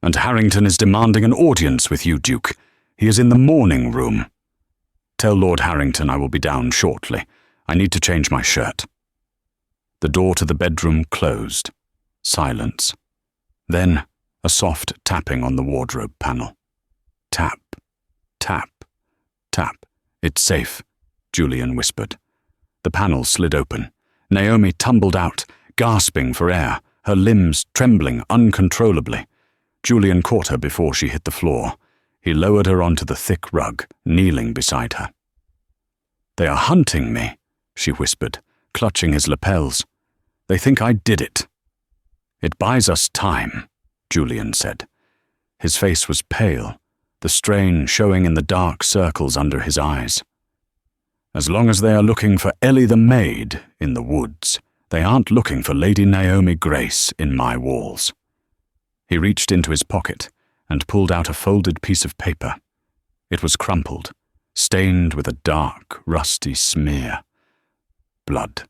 And Harrington is demanding an audience with you, Duke. He is in the morning room. Tell Lord Harrington I will be down shortly. I need to change my shirt." The door to the bedroom closed. Silence. Then a soft tapping on the wardrobe panel. Tap, tap, tap. "It's safe," Julian whispered. The panel slid open. Naomi tumbled out, gasping for air, her limbs trembling uncontrollably. Julian caught her before she hit the floor. He lowered her onto the thick rug, kneeling beside her. "They are hunting me," she whispered, clutching his lapels. "They think I did it." "It buys us time," Julian said. His face was pale, the strain showing in the dark circles under his eyes. "As long as they are looking for Ellie the maid in the woods, they aren't looking for Lady Naomi Grace in my walls." He reached into his pocket and pulled out a folded piece of paper. It was crumpled, stained with a dark, rusty smear. Blood.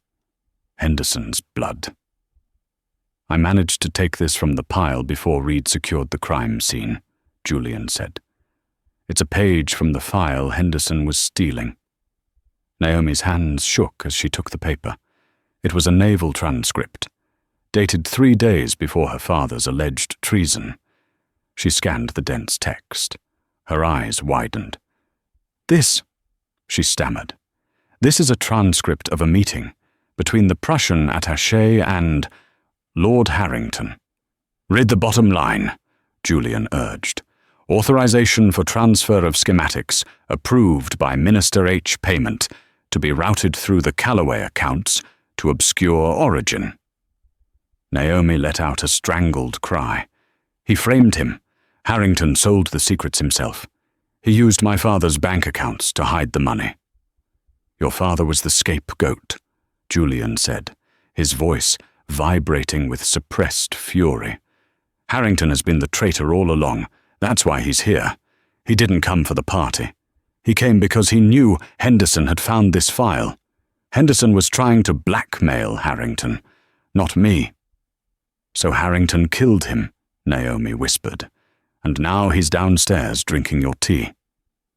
Henderson's blood. "I managed to take this from the pile before Reed secured the crime scene," Julian said. "It's a page from the file Henderson was stealing." Naomi's hands shook as she took the paper. It was a naval transcript, dated 3 days before her father's alleged treason. She scanned the dense text. Her eyes widened. "This," she stammered. "This is a transcript of a meeting between the Prussian attaché and Lord Harrington." "Read the bottom line," Julian urged. "Authorization for transfer of schematics approved by Minister H. Payment to be routed through the Callaway accounts to obscure origin." Naomi let out a strangled cry. "He framed him. Harrington sold the secrets himself. He used my father's bank accounts to hide the money." "Your father was the scapegoat," Julian said, his voice vibrating with suppressed fury. "Harrington has been the traitor all along. That's why he's here. He didn't come for the party. He came because he knew Henderson had found this file. Henderson was trying to blackmail Harrington, not me." "So Harrington killed him," Naomi whispered. "And now he's downstairs drinking your tea."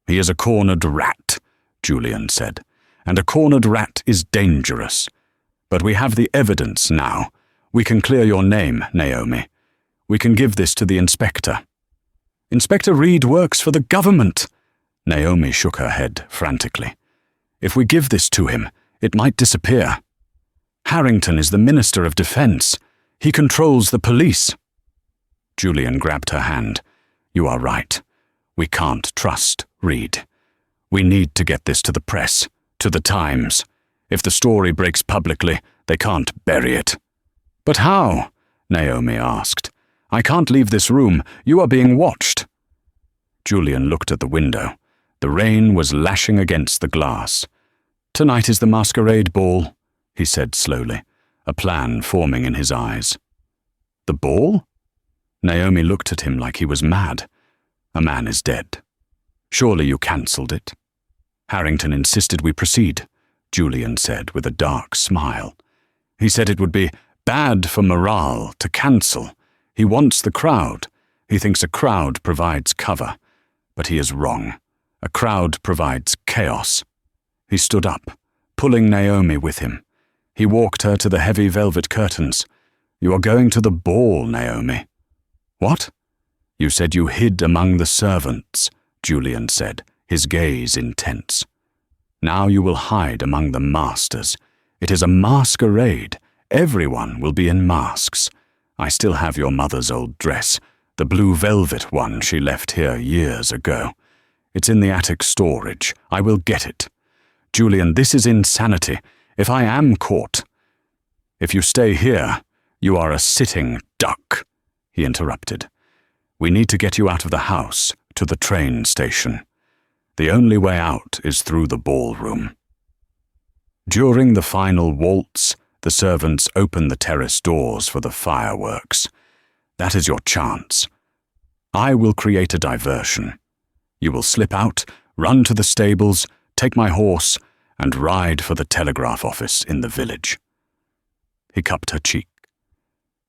"He is a cornered rat," Julian said. "And a cornered rat is dangerous. But we have the evidence now. We can clear your name, Naomi. We can give this to the inspector." "Inspector Reed works for the government." Naomi shook her head frantically. "If we give this to him, it might disappear. Harrington is the Minister of Defense. He controls the police." Julian grabbed her hand. "You are right. We can't trust Reed. We need to get this to the press, to the Times. If the story breaks publicly, they can't bury it." "But how?" Naomi asked. "I can't leave this room. You are being watched." Julian looked at the window. The rain was lashing against the glass. "Tonight is the masquerade ball," he said slowly, a plan forming in his eyes. "The ball?" Naomi looked at him like he was mad. "A man is dead. Surely you cancelled it." "Harrington insisted we proceed," Julian said with a dark smile. "He said it would be bad for morale to cancel. He wants the crowd. He thinks a crowd provides cover. But he is wrong. A crowd provides chaos." He stood up, pulling Naomi with him. He walked her to the heavy velvet curtains. "You are going to the ball, Naomi." "What?" "You said you hid among the servants," Julian said, his gaze intense. "Now you will hide among the masters. It is a masquerade. Everyone will be in masks. I still have your mother's old dress, the blue velvet one she left here years ago. It's in the attic storage. I will get it. Julian, this is insanity. If I am caught—" "If you stay here, you are a sitting duck," he interrupted. "We need to get you out of the house, to the train station. The only way out is through the ballroom." During the final waltz, the servants open the terrace doors for the fireworks. That is your chance. I will create a diversion. You will slip out, run to the stables, take my horse, and ride for the telegraph office in the village. He cupped her cheek.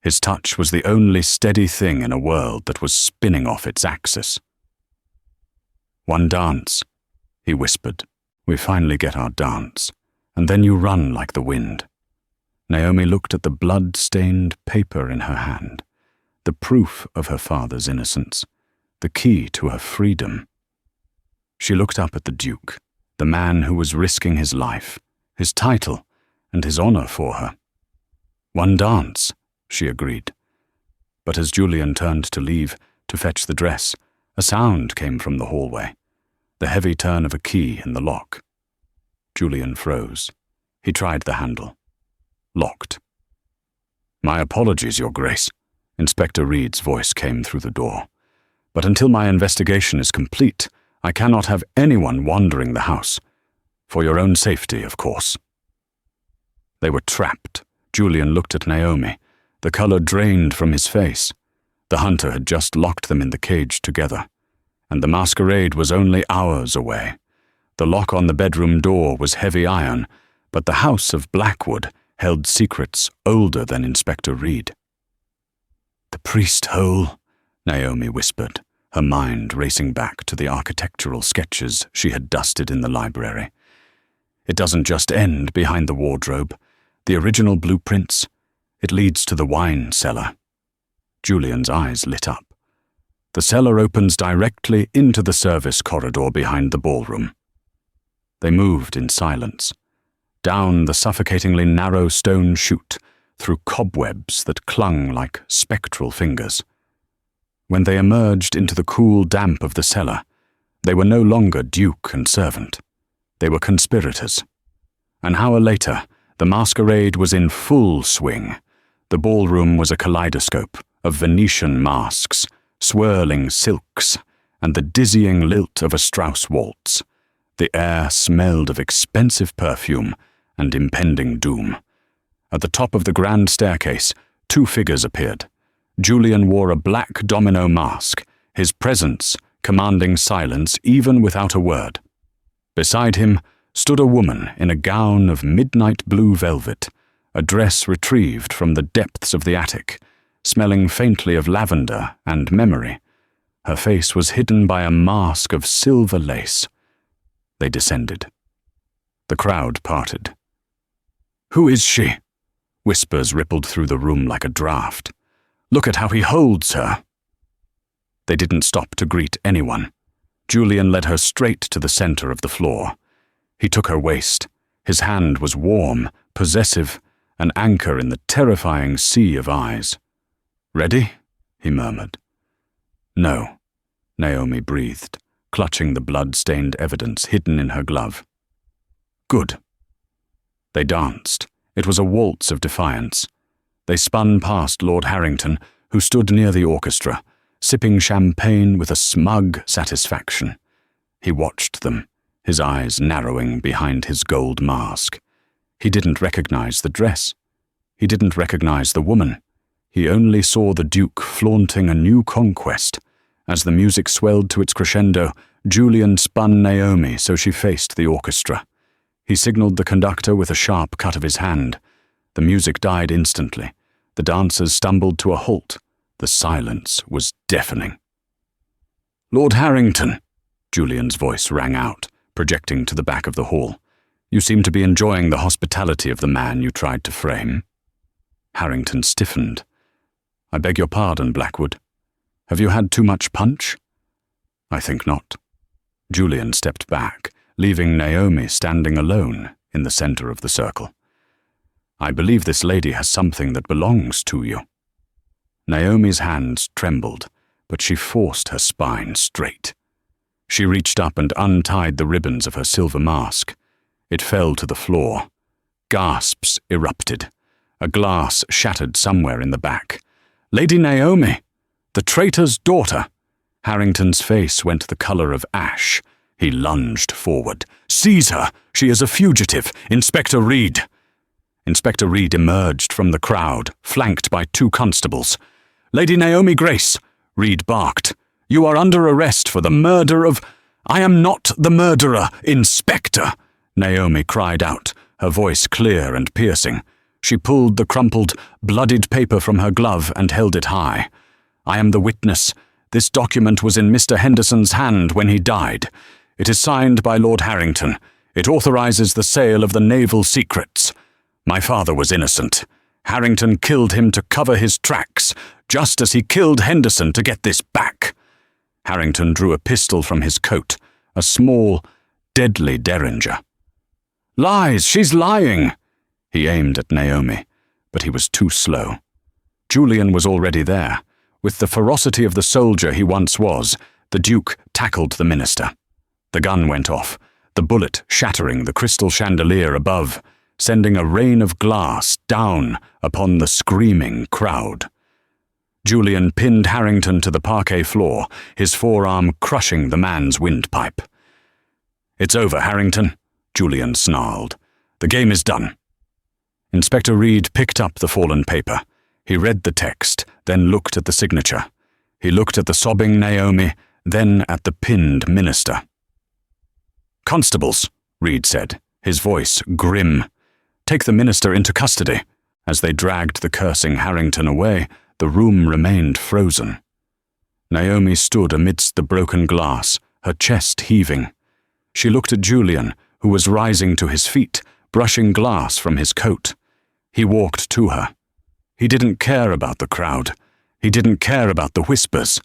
His touch was the only steady thing in a world that was spinning off its axis. "One dance," he whispered. "We finally get our dance, and then you run like the wind." Naomi looked at the blood-stained paper in her hand, the proof of her father's innocence, the key to her freedom. She looked up at the Duke, the man who was risking his life, his title, and his honor for her. "One dance," she agreed. But as Julian turned to leave, to fetch the dress, a sound came from the hallway, the heavy turn of a key in the lock. Julian froze. He tried the handle. Locked. "My apologies, Your Grace," Inspector Reed's voice came through the door. "But until my investigation is complete, I cannot have anyone wandering the house. For your own safety, of course." They were trapped. Julian looked at Naomi. The color drained from his face. The hunter had just locked them in the cage together. And the masquerade was only hours away. The lock on the bedroom door was heavy iron, but the house of Blackwood held secrets older than Inspector Reed. "The priest hole," Naomi whispered, her mind racing back to the architectural sketches she had dusted in the library. "It doesn't just end behind the wardrobe. The original blueprints. It leads to the wine cellar." Julian's eyes lit up. "The cellar opens directly into the service corridor behind the ballroom." They moved in silence, down the suffocatingly narrow stone chute, through cobwebs that clung like spectral fingers. When they emerged into the cool damp of the cellar, they were no longer duke and servant. They were conspirators. An hour later, the masquerade was in full swing. The ballroom was a kaleidoscope of Venetian masks, swirling silks, and the dizzying lilt of a Strauss waltz. The air smelled of expensive perfume and impending doom. At the top of the grand staircase, two figures appeared. Julian wore a black domino mask, his presence commanding silence even without a word. Beside him stood a woman in a gown of midnight blue velvet, a dress retrieved from the depths of the attic, smelling faintly of lavender and memory. Her face was hidden by a mask of silver lace. They descended. The crowd parted. "Who is she?" Whispers rippled through the room like a draught. "Look at how he holds her." They didn't stop to greet anyone. Julian led her straight to the center of the floor. He took her waist. His hand was warm, possessive, an anchor in the terrifying sea of eyes. "Ready?" he murmured. "No," Naomi breathed, clutching the blood-stained evidence hidden in her glove. "Good." They danced. It was a waltz of defiance. They spun past Lord Harrington, who stood near the orchestra, sipping champagne with a smug satisfaction. He watched them, his eyes narrowing behind his gold mask. He didn't recognize the dress. He didn't recognize the woman. He only saw the Duke flaunting a new conquest. As the music swelled to its crescendo, Julian spun Naomi so she faced the orchestra. He signaled the conductor with a sharp cut of his hand. The music died instantly. The dancers stumbled to a halt. The silence was deafening. "Lord Harrington," Julian's voice rang out, projecting to the back of the hall. "You seem to be enjoying the hospitality of the man you tried to frame." Harrington stiffened. "I beg your pardon, Blackwood. Have you had too much punch?" "I think not." Julian stepped back, leaving Naomi standing alone in the center of the circle. "I believe this lady has something that belongs to you." Naomi's hands trembled, but she forced her spine straight. She reached up and untied the ribbons of her silver mask. It fell to the floor. Gasps erupted. A glass shattered somewhere in the back. "Lady Naomi! The traitor's daughter!" Harrington's face went the color of ash. He lunged forward. "Seize her! She is a fugitive! Inspector Reed!" Inspector Reed emerged from the crowd, flanked by two constables. "Lady Naomi Grace," Reed barked, "you are under arrest for the murder of—" "I am not the murderer, Inspector," Naomi cried out, her voice clear and piercing. She pulled the crumpled, bloodied paper from her glove and held it high. "I am the witness. This document was in Mr. Henderson's hand when he died. It is signed by Lord Harrington. It authorizes the sale of the naval secrets. My father was innocent. Harrington killed him to cover his tracks, just as he killed Henderson to get this back." Harrington drew a pistol from his coat, a small, deadly derringer. "Lies! She's lying!" He aimed at Naomi, but he was too slow. Julian was already there. With the ferocity of the soldier he once was, the Duke tackled the minister. The gun went off, the bullet shattering the crystal chandelier above, sending a rain of glass down upon the screaming crowd. Julian pinned Harrington to the parquet floor, his forearm crushing the man's windpipe. "It's over, Harrington," Julian snarled. "The game is done." Inspector Reed picked up the fallen paper. He read the text, then looked at the signature. He looked at the sobbing Naomi, then at the pinned minister. "Constables," Reed said, his voice grim. "Take the minister into custody." As they dragged the cursing Harrington away, the room remained frozen. Naomi stood amidst the broken glass, her chest heaving. She looked at Julian, who was rising to his feet, brushing glass from his coat. He walked to her. He didn't care about the crowd. He didn't care about the whispers.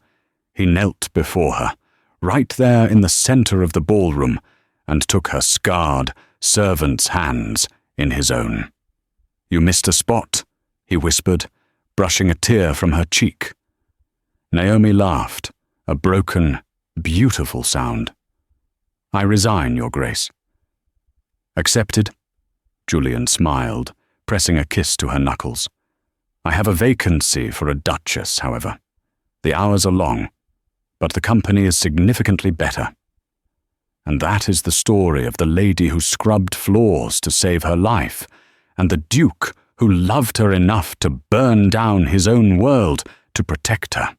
He knelt before her, right there in the center of the ballroom, and took her scarred, servant's hands in his own. "You missed a spot," he whispered, brushing a tear from her cheek. Naomi laughed, a broken, beautiful sound. "I resign, Your Grace." "Accepted?" Julian smiled, pressing a kiss to her knuckles. "I have a vacancy for a duchess, however. The hours are long, but the company is significantly better. And that is the story of the lady who scrubbed floors to save her life, and the Duke who loved her enough to burn down his own world to protect her."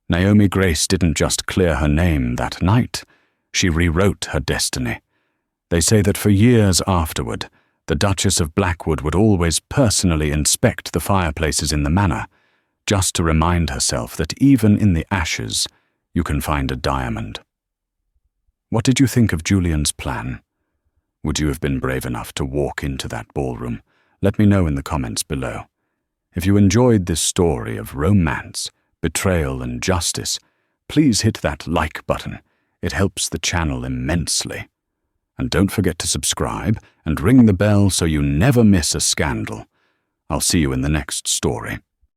Naomi Grace didn't just clear her name that night, she rewrote her destiny. They say that for years afterward, the Duchess of Blackwood would always personally inspect the fireplaces in the manor, just to remind herself that even in the ashes, you can find a diamond. What did you think of Julian's plan? Would you have been brave enough to walk into that ballroom? Let me know in the comments below. If you enjoyed this story of romance, betrayal, and justice, please hit that like button. It helps the channel immensely. And don't forget to subscribe and ring the bell so you never miss a scandal. I'll see you in the next story.